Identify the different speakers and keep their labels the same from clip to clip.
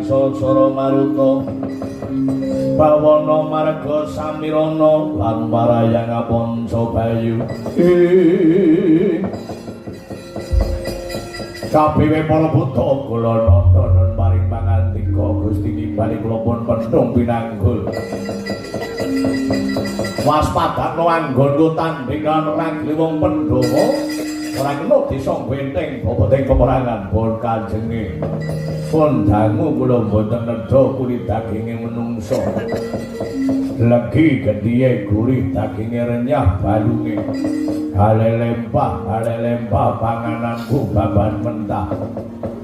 Speaker 1: Sosoro Maruto Bawana Marga Samirana lan Parayang Aponca Bayu Kapiwe para buta kula nonton paring pangandika Gusti Nimbali kula pun pendung pinanggul waspadakno anggonku tandhingan ragil wong Pandhawa ora kena disong benteng boboting peperangan pun kanjenge pun dangu kula mboten nedha kulit daginge menungso legi gedhiye gurih daginge renyah balunge halelempah pangananku baban mentah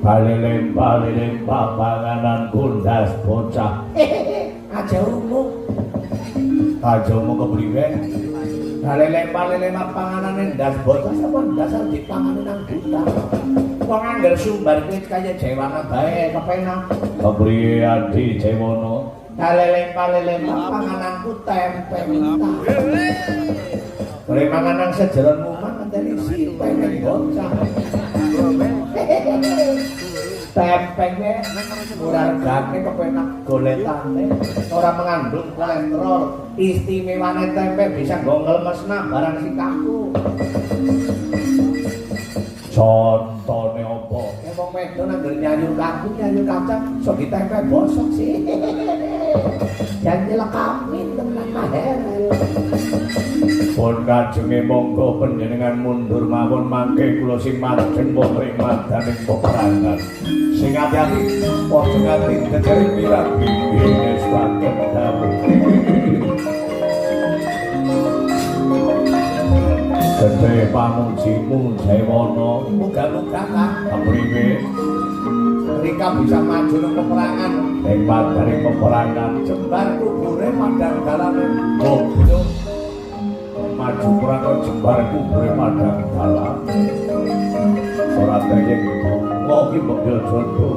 Speaker 1: halelempah pangananku ndas bocah aja umum kepriwe halelempah panganane ndas bocah sampun dasar dipangani nang buta wong angger sumbar kuwi kaya jewana bae kepenak kepriye adi jewono halelempah pangananku tempe mentah ora manganan sejeron muman ngenteni sipe ning bocah tempenge murah gake kepenak goletane ora mengandung kolesterol istimewane tempe bisa nggo ngelmesna barang sikahku contone apa wong medon anggere nyanyi kacang sok ditempe bosok sih janji lekamin tenan maher pun kajenge monggo panjenengan mundur mawon mangke kula sing majeng putri madaning peperangan sing ati-ati aja nganti keceri pirang wis waket dawuh gede pamujimu Jewana muga-muga kepriwe mereka bisa maju nang peperangan hebat dari peperangan jembar kubure padang dalane oh maju perang jembar kubure padang dalan ora dayeng mau ki mbok jondo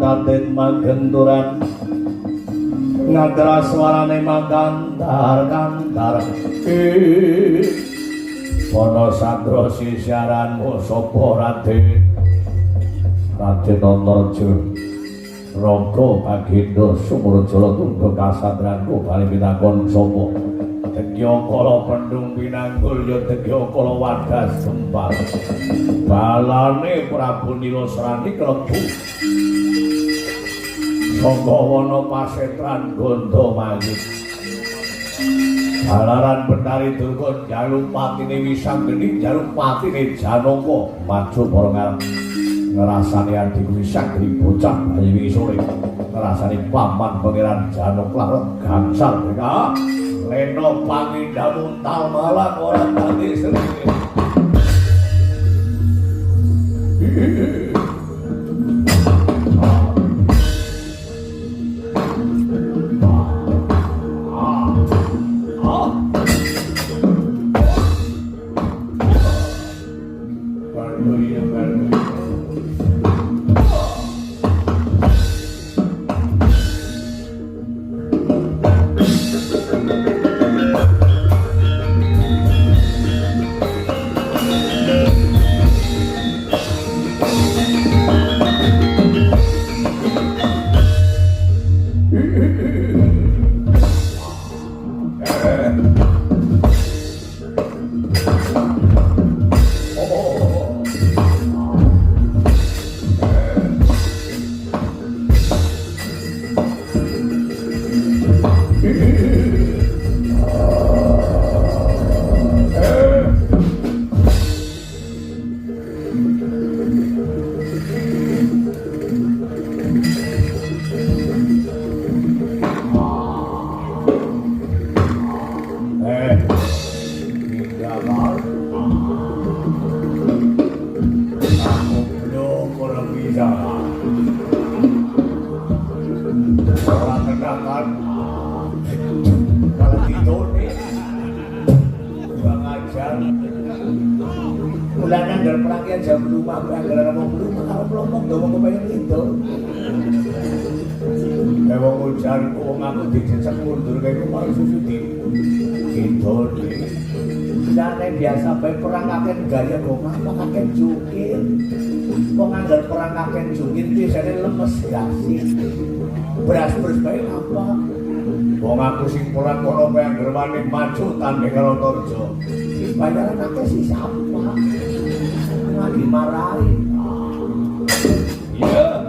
Speaker 1: Katen magenturan ngadra swarane makantar ana sadra sisiaranmu sapa Raden Antarja Rangga Bagindo Sumurjala tundha kasatranku bali pitakon sapa Degyakala pendung pinanggul ya Degyakala wadas gempal balane Prabu Nilasrani klebu Sanggawana pasetran Gandhamayit Jalaran Bendari Durga jalupatine Wisanggeni jalupatine Janaka maju para ngarep ngrasani adi Wisanggeni bocah bayi wingi sore ngrasani paman pangeran Janaka larat gangsal mereka Leno pangindamu talmalang orang tadi sendiri. Biasa bae perang kakek gaya gomah kakek jukir. Kok nganggar perang kakek jukir biasane lemes gasi. Beras-beras bae apa? Wong aku sing perang kono bae anggar wani maju tanding karo Torjo. Bayaran akeh si sapa? Lagi marahin. Iya.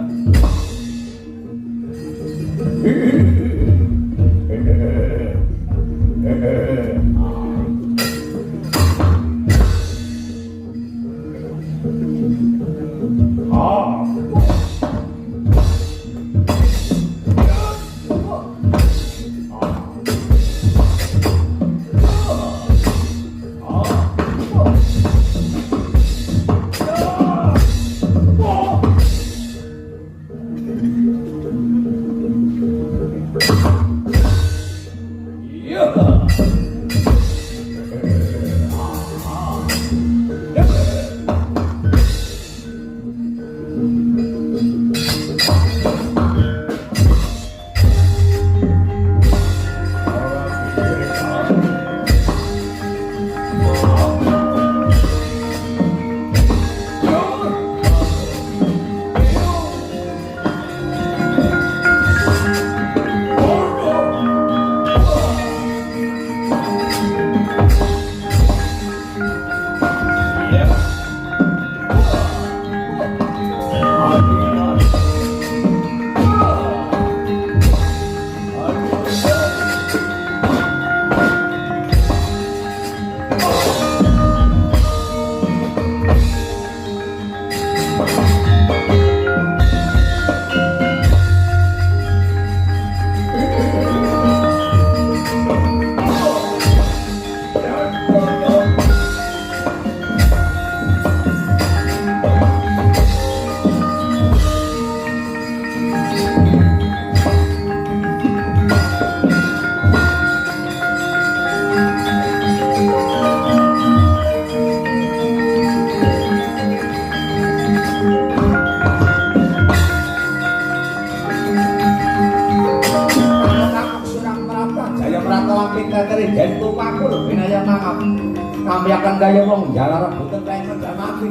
Speaker 2: Kamyakan gaya wong jalar rebutan kae mati.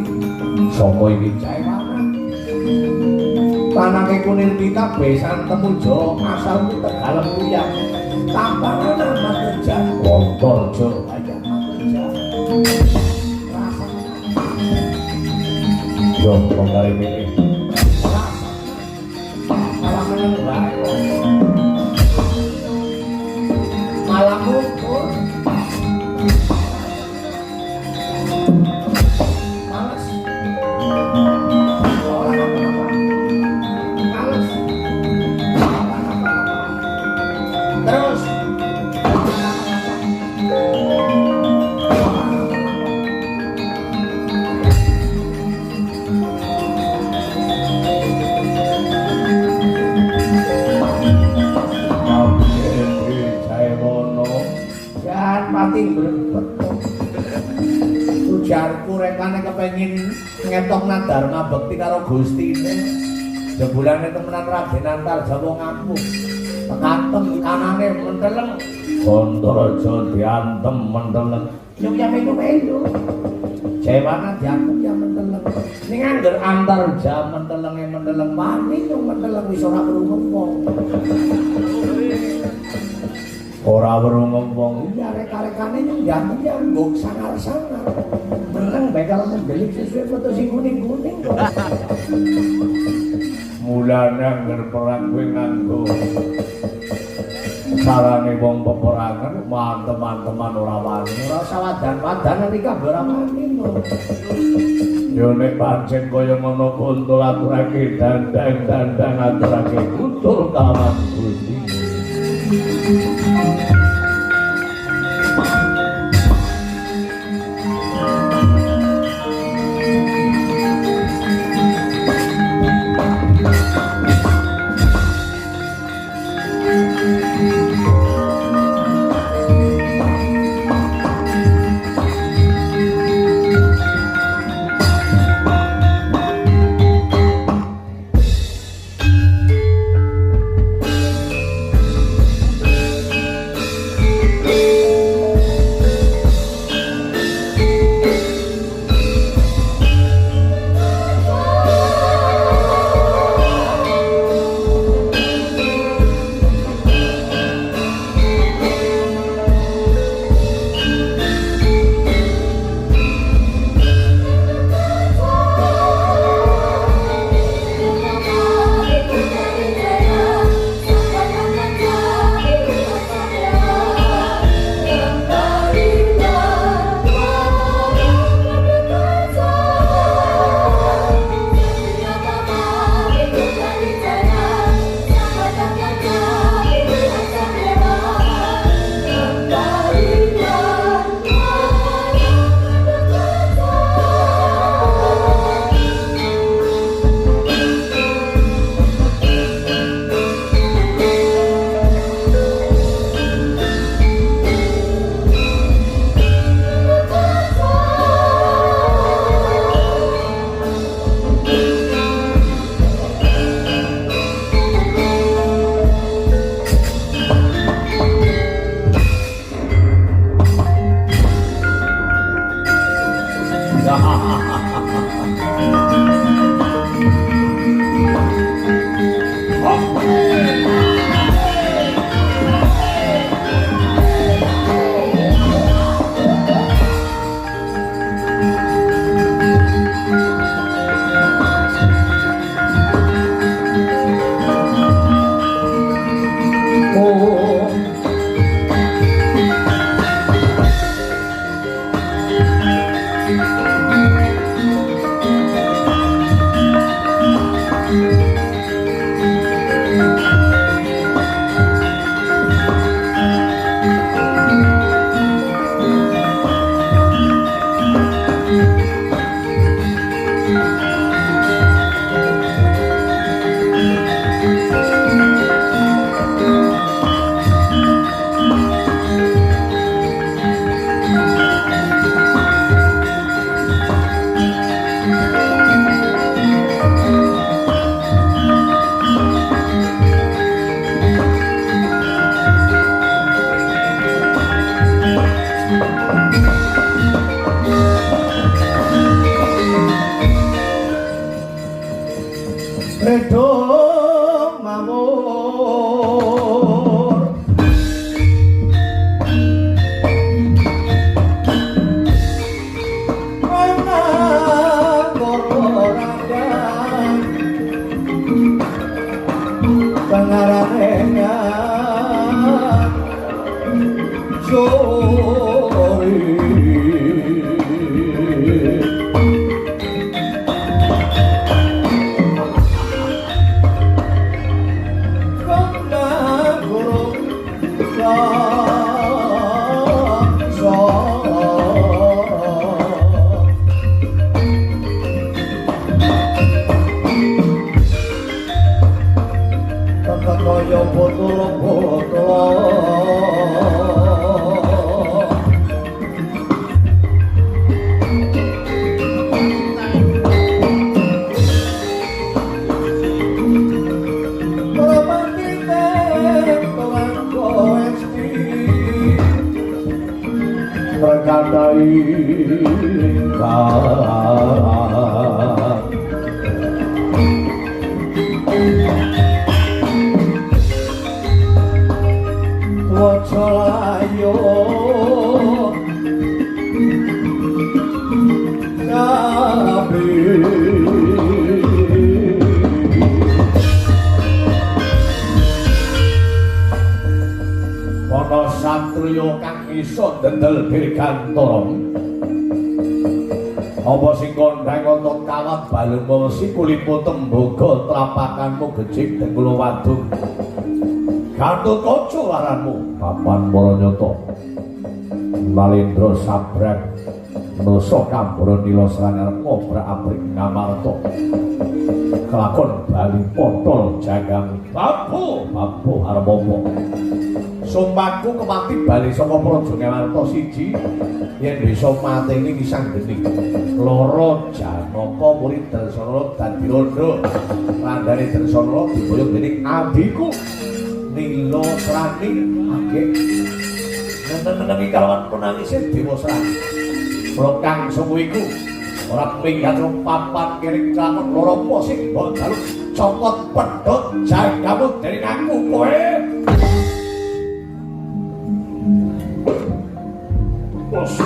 Speaker 2: Sapa iki cae mana? Panake kunir kita besan temujo asal tegalem uyah. Tamparan amat kerja wong Torjo aja kerja. Yo kembali ini. Malah meneng bae. Malah ngumpul. kepengin ngetokna dharma bekti karo Gustine. Jebulane temenan Raden Antarjawa ngampung. Tekantem kanane menteleng. Gondaraja diantem menteleng. Yung ya melu-melu. Jewana diantem ya menteleng. Ning angger Antarja menteleng wani yung menteleng wis ora krungu wong. Ora weruh wong iki arek-arekane nyung diantem ya nggo sangar-sangar. Meneng bae kalau mendelik sesuai foto sing kuning-kuning kok. Mulane angger perang kuwi nganggo sarane wong peperangan teman-teman ora wani ora sawadan-wadan iki kabeh ora wani yo nek pancen kaya ngono kuntul aturake dandang aturake kutul kawan Gusti nggadhahi waca layo ana satriya kang iso ndendel dirgantara apa sing kondhang ana kawat balung sikulipun tembaga tlapakanmu gejik dengkul wadung Gatut kaca waranmu papan Maranyata Nalendra sabrang Nusa Kambara Nila Srangara ngobrak-abrik ngamarta kelakon Bali potol jagang babu arep apa sumpahku kemati bali saka Praja Ngamarta siji yen bisa mateni kisang geni loro Janaka murid Dresana dadi randha landane Dresana diboyong dening abiku Nila Srani akeh nenenengi kalawan penangise Dewa Srani mula kang semu iku ora minggat papan kiring lakon loro apa sing mbok jaluk copot pedhot jagamu dening aku kowe Bos.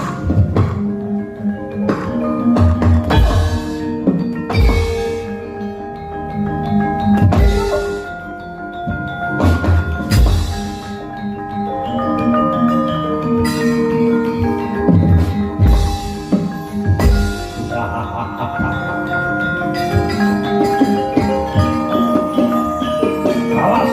Speaker 2: Awas.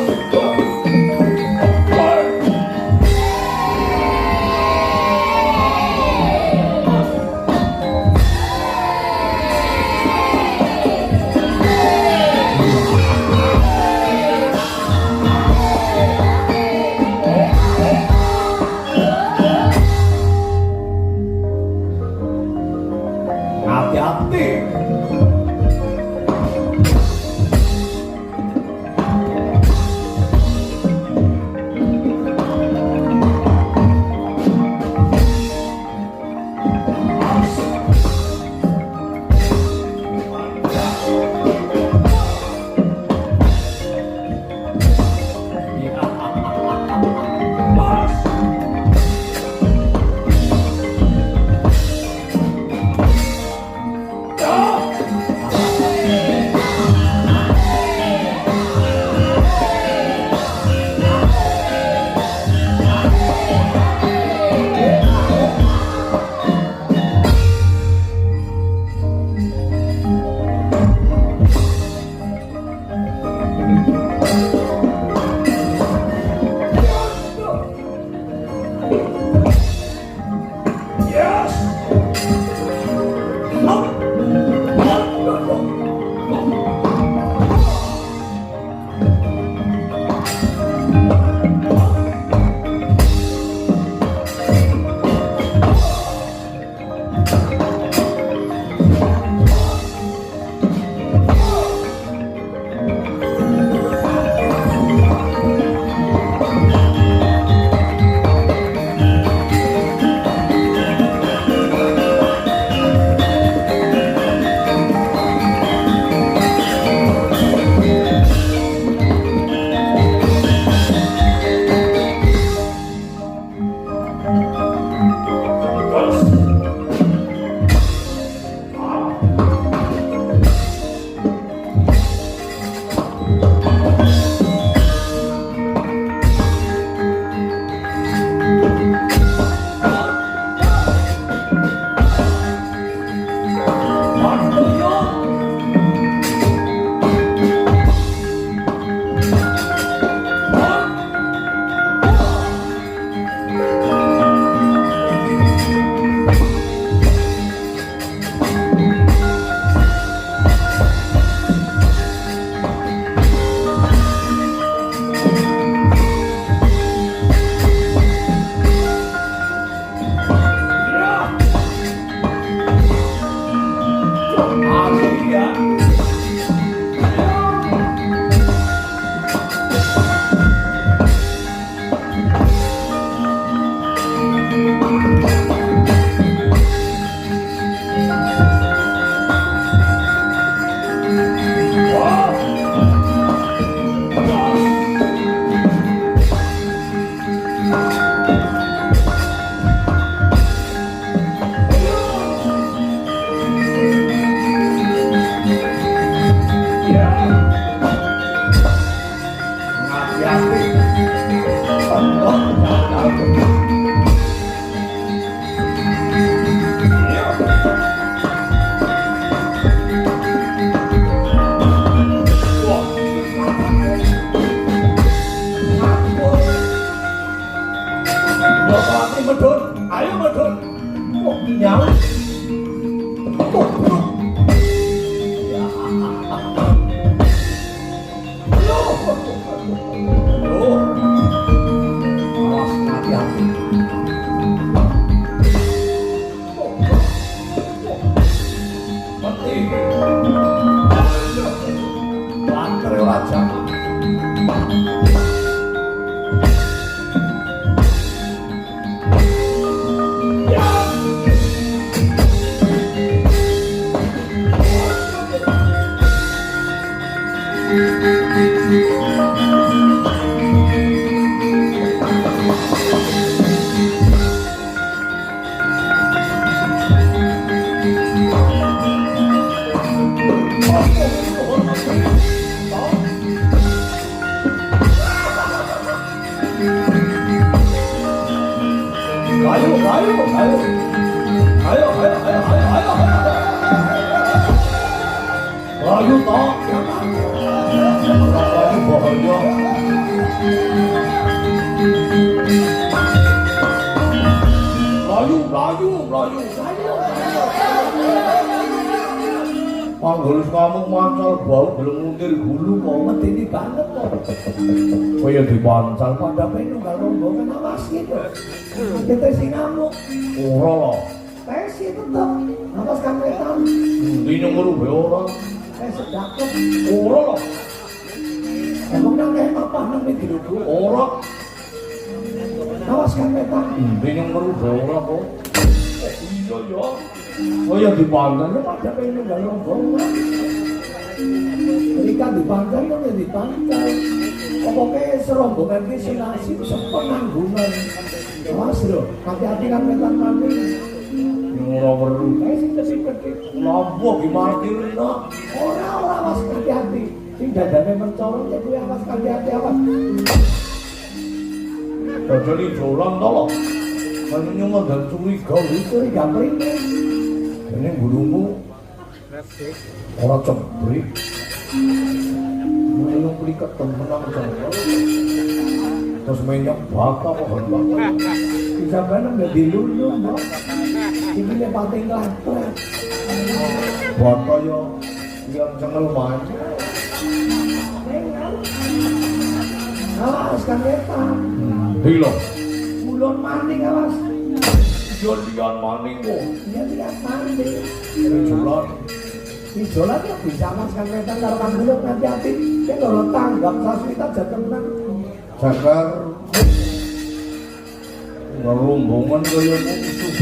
Speaker 2: medun, ayo medun. Oh, nyau. Oh, ya. Loh. Awas hati-hati. Mati. Banter raja. Ayo toh, ayo bahaya. Layu. Panggul kamu mancal bau belum muntir gulu kok medeni banget kok. Kaya dipancal pada pengen nggak rombongan awas gitu. Kita sinamuk. Ora loh. Tesi tetep, awas kampetan. Ini ngeruhe orang. Sedakep. Ora loh. Emang nang apa nang iki lho, ora. Awas kampetan. Ini ngeruhe orang kok. Iya ya. Oh ya dipanggil pada pengen nggak rombongan. Ketika dipanggil ya dipanggil. Pokoknya serombongan ini sinasi sepenanggungan. Awas lho, hati-hati kampetan mandi. Ora perlu. Sing kecil-kecil. Lombok dimarkirno. Ora awas hati-hati. Sing dadane mencorong ya kuwi awas hati-hati awas. Dadi dolan to lho. Kan nyuwun dan curiga mrene. Ini gulungmu ora cebrik. Ini pliket temenan jane. Terus menyok bakal kok bakal. Bisa kan enggak dilulu, Mbak. Iki pating latret. Bakal yo yang cengel maju. Awas kan etan. Dilo. Ulun maning awas. Lian maning kok. Iya lian maning. Jualan. Jualan ya bisa mas kan etan karo kan dulu hati-hati. Dia kalau tanggap sasmita jakenan. Jakar. Ngerombongan kaya musuh.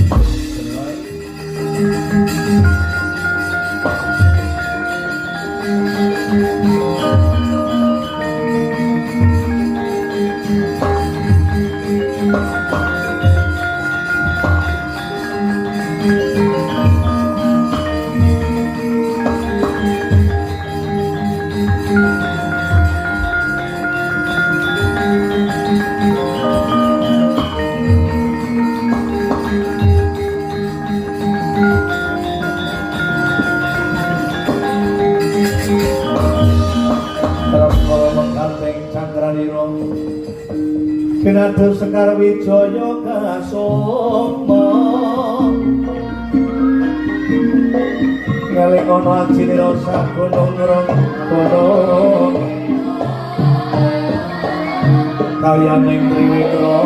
Speaker 2: Kinados Sekar Wijaya kasoma ngalih ana ajine rasa gunung gunung kaliyan ing triwikra